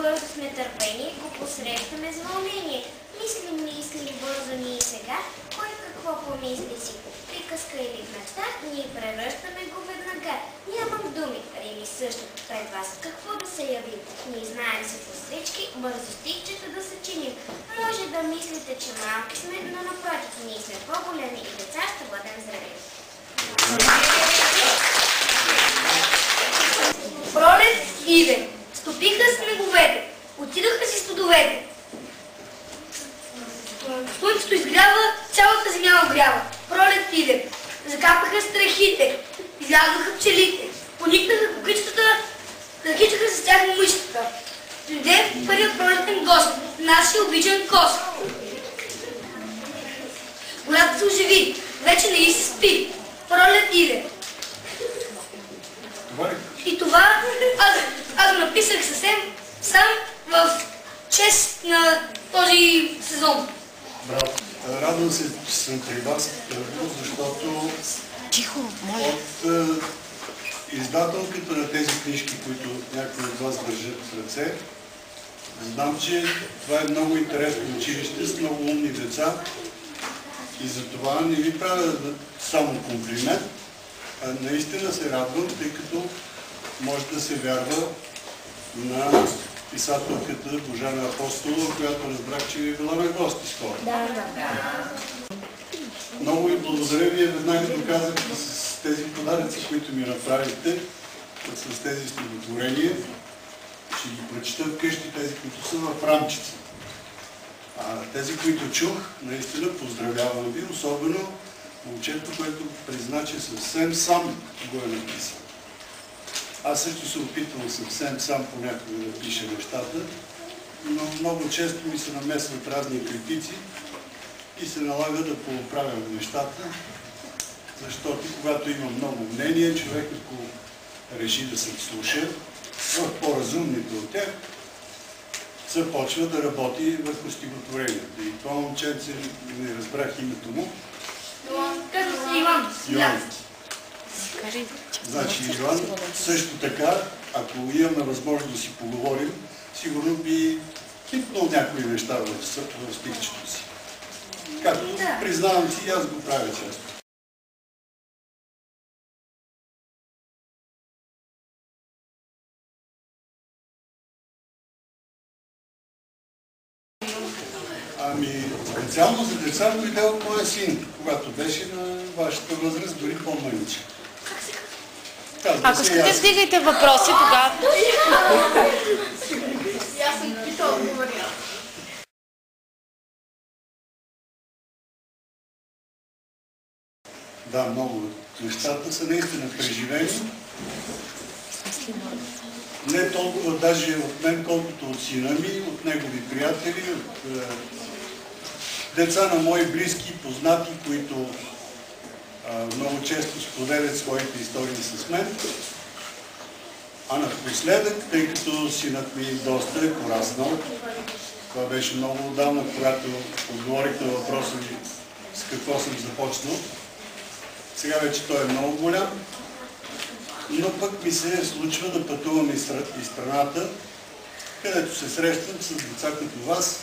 бързо с нетърпение го посрещаме с вълнение. Мислим, бързо ние сега, кой какво помисли си. Приказка или мечта, ние превръщаме го веднага. Нямам думи, рими същото пред вас. Какво да се явим? Ние знаем си по всички, бързо стихчета да съчиним. Може да мислите, че малки сме, но напротив, ние сме по-големи и деца ще бъдем зрели. Пролет иде. Стопиха снеговете. Отидаха си студовете. Слънцето изгрява, цялата земя огрява. Пролет иде. Закапаха страхите. Излязоха пчелите. Поникнаха кукичката, закичаха с тях мъжката. Дойде първият пролетен гост, нашия обичан кост. Гората се оживи, вече не и се спи. Пролет иде. И това аз го написах съвсем сам в чест на този сезон. Браво! Радвам се, че съм при вас, защото от издателката на тези книжки, които някои от вас държат в ръце, знам, че това е много интересно училище с много умни деца и за това не ви правя само комплимент, а наистина се радвам, тъй като може да се вярва на писателката Божана Апостолова, която разбрах, че ви е била на гости скоро. Да. Много ви благодаря. Вие веднага доказахте с тези подаръци, които ми направихте, с тези стихотворения. Ще ги прочета вкъщи, тези, които са в рамчица. Тези, които чух, наистина поздравявам ви, особено момчето, което призна, че съвсем сам го е написал. Аз също се опитвам съвсем сам понякога да пиша нещата, но много често ми се намесват разни критици и се налага да поправям нещата, защото когато има много мнение, човек ако реши да се слуша, в по-разумните от тях, започва да работи върху стихотворението. И това момченце, не разбрах името му. Казва се Иван. Йоан. Значи Иван, също така, ако имаме възможност да си поговорим, сигурно би кипнал някои неща в стихчето си. Както признавам си, аз го правя често. Специално за деца дойде от моя син, когато беше на вашата възраст, дори по-мъниче. Ако искате, вдигайте въпроси, тогава. Аз съм питал отговоря. Да, много. Нещата са наистина преживени. Не толкова даже от мен, колкото от сина ми, от негови приятели, от деца на мои близки, познати, които много често споделят своите истории с мен. А напоследък, тъй като синът ми доста е пораснал, това беше много отдавна, когато отговорих на въпроса ми с какво съм започнал. Сега вече той е много голям, но пък ми се случва да пътувам из страната, където се срещам с деца като вас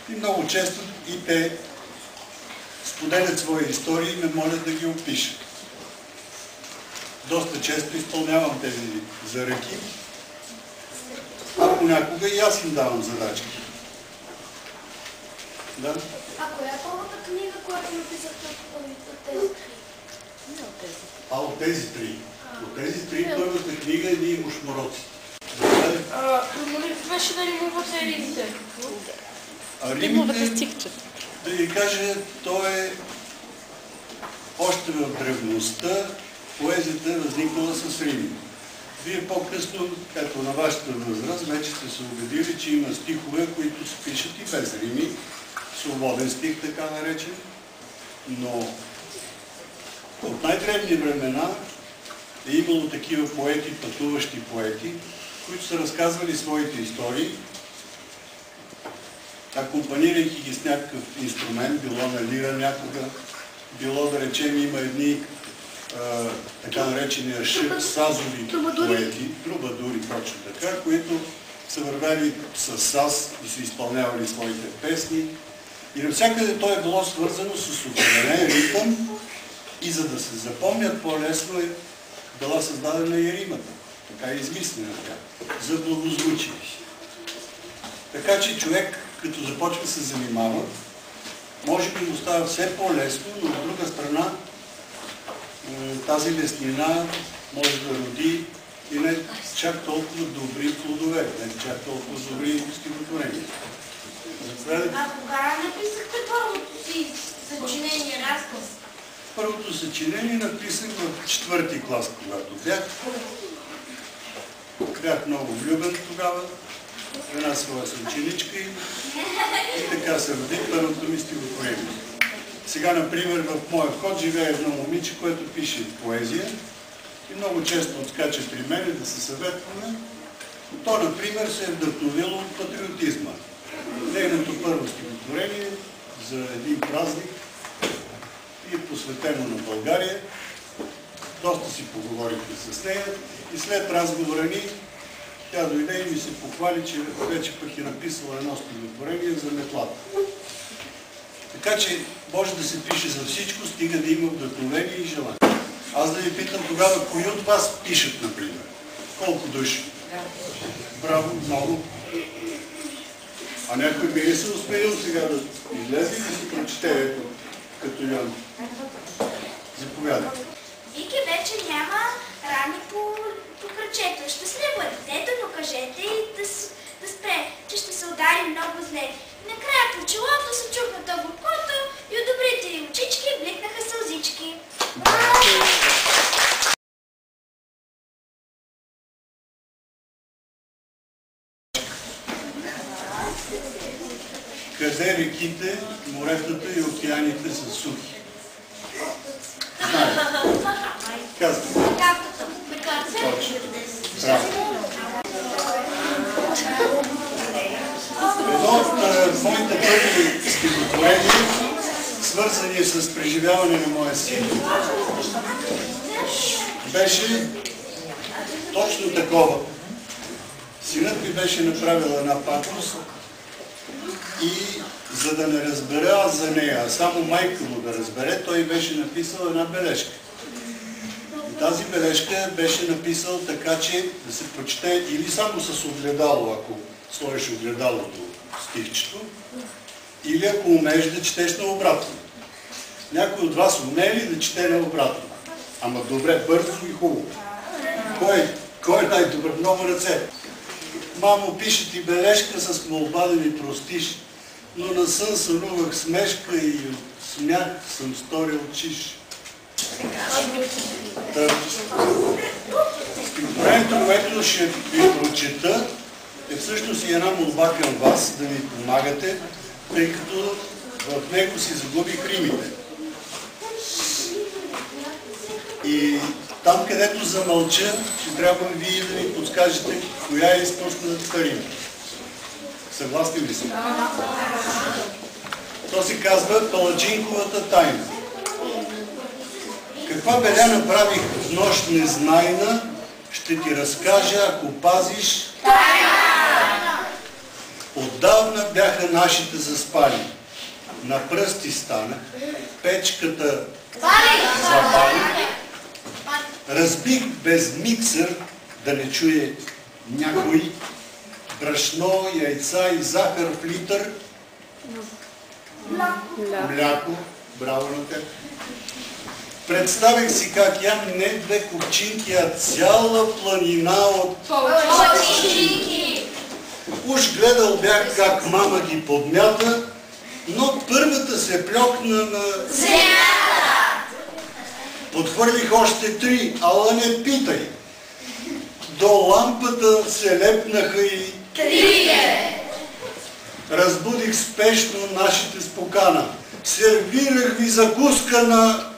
и много често и те споделят свои истории и ме молят да ги опиша. Доста често изпълнявам тези заръки, а понякога и аз им давам задачки. Да? А коя е първата книга, която написахте от тези три? От тези три. От тези три първата книга е Ние ушмороци. Беше да римувате римите. Римите, да ви кажа, то е още в древността, поезията е възникнала с рими. Вие по-късно, ето на вашата възраст, вече сте се убедили, че има стихове, които се пишат и без рими, свободен стих, така наречен, но от най-древни времена е имало такива поети, пътуващи поети, които са разказвали своите истории, акомпанирайки ги с някакъв инструмент, било на лира някога, било да речем има едни така наречения сазови поети, трубадури, точно така, които са вървели с САС и са изпълнявали своите песни. И навсякъде то е било свързано с определен ритъм и за да се запомнят по-лесно е била създадена и римата. Така е измислена тя, за благозвучие. Така че човек, като започва да се занимава, може би му става все по-лесно, но от друга страна тази леснина може да роди и не чак толкова добри плодове, не чак толкова добри стихотворения. А кога написахте първото си съчинение, разказ? Първото съчинение написах в 4-ти клас, когато бях. Бях много влюбен тогава, една своя съученичка и така се роди първото ми стихотворение. Сега, например, в моя вход живее едно момиче, което пише поезия и много често отскача при мене да се съветваме. То, например, се е вдъхновило от патриотизма. Нейното първо стихотворение за един празник е посветено на България. Доста си поговорихме с нея и след разговора ни тя дойде и ми се похвали, че вече пък е написала едно стихотворение за метлата. Така че може да се пише за всичко, стига да има вдъхновение и желание. Аз да ви питам тогава, кои от вас пишат, например? Колко души? Браво, много. А някой би ли се успел сега да излезе и да си прочете, ето, като Йоан? Заповядайте. Вики вече няма рани по кръчето. Щастливо е детето, но кажете и да спре, че ще се удари много зле. И накрая по челото се чукна тъбуркото и от добрите й очички бликнаха сълзички. Къде реките, моретата и океаните са сухи? Знаете. Казвайте. Точно. Браво. Едно от моите първи стихотворения, свързани с преживяване на моя син, беше точно такова. Синът ми беше направил една пакост и за да не разбера аз за нея, а само майка му да разбере, той беше написал една бележка. И тази бележка беше написал така, че да се прочете или само с огледало, ако сложиш огледалото в стихчето, или ако умееш да четеш наобратно. Някой от вас умее ли да чете наобратно? Ама добре, бързо и хубаво. Кой е най-добър? Много ръце. Мамо, пише ти бележка с молба да ми простиш, но на сън сънувах смешка и от смях съм сторил чиш. Стихотворението, което ще ви прочета, е всъщност и една молба към вас, да ми помагате, тъй като в него си загубих римите. И там, където замълча, ще трябва вие да ми подскажете коя е изпуснатата рима. Съгласни ли сте? То се казва Палачинковата тайна. Каква беля направих в нощ незнайна, ще ти разкажа, ако пазиш тайна. Отдавна бяха нашите заспали. На пръсти станах, печката запали. Разбих без миксър, да не чуе някой, брашно, яйца и захар в литър, мляко, браво на теб. Представих си как ям не две купчинки, а цяла планина от Палачинки! Уж гледал бях как мама ги подмята, но първата се плёкна на земята. Подхвърлих още 3, ала не питай. До лампата се лепнаха и 3. Разбудих спешно нашите с покана. Сервирах ви закуска на...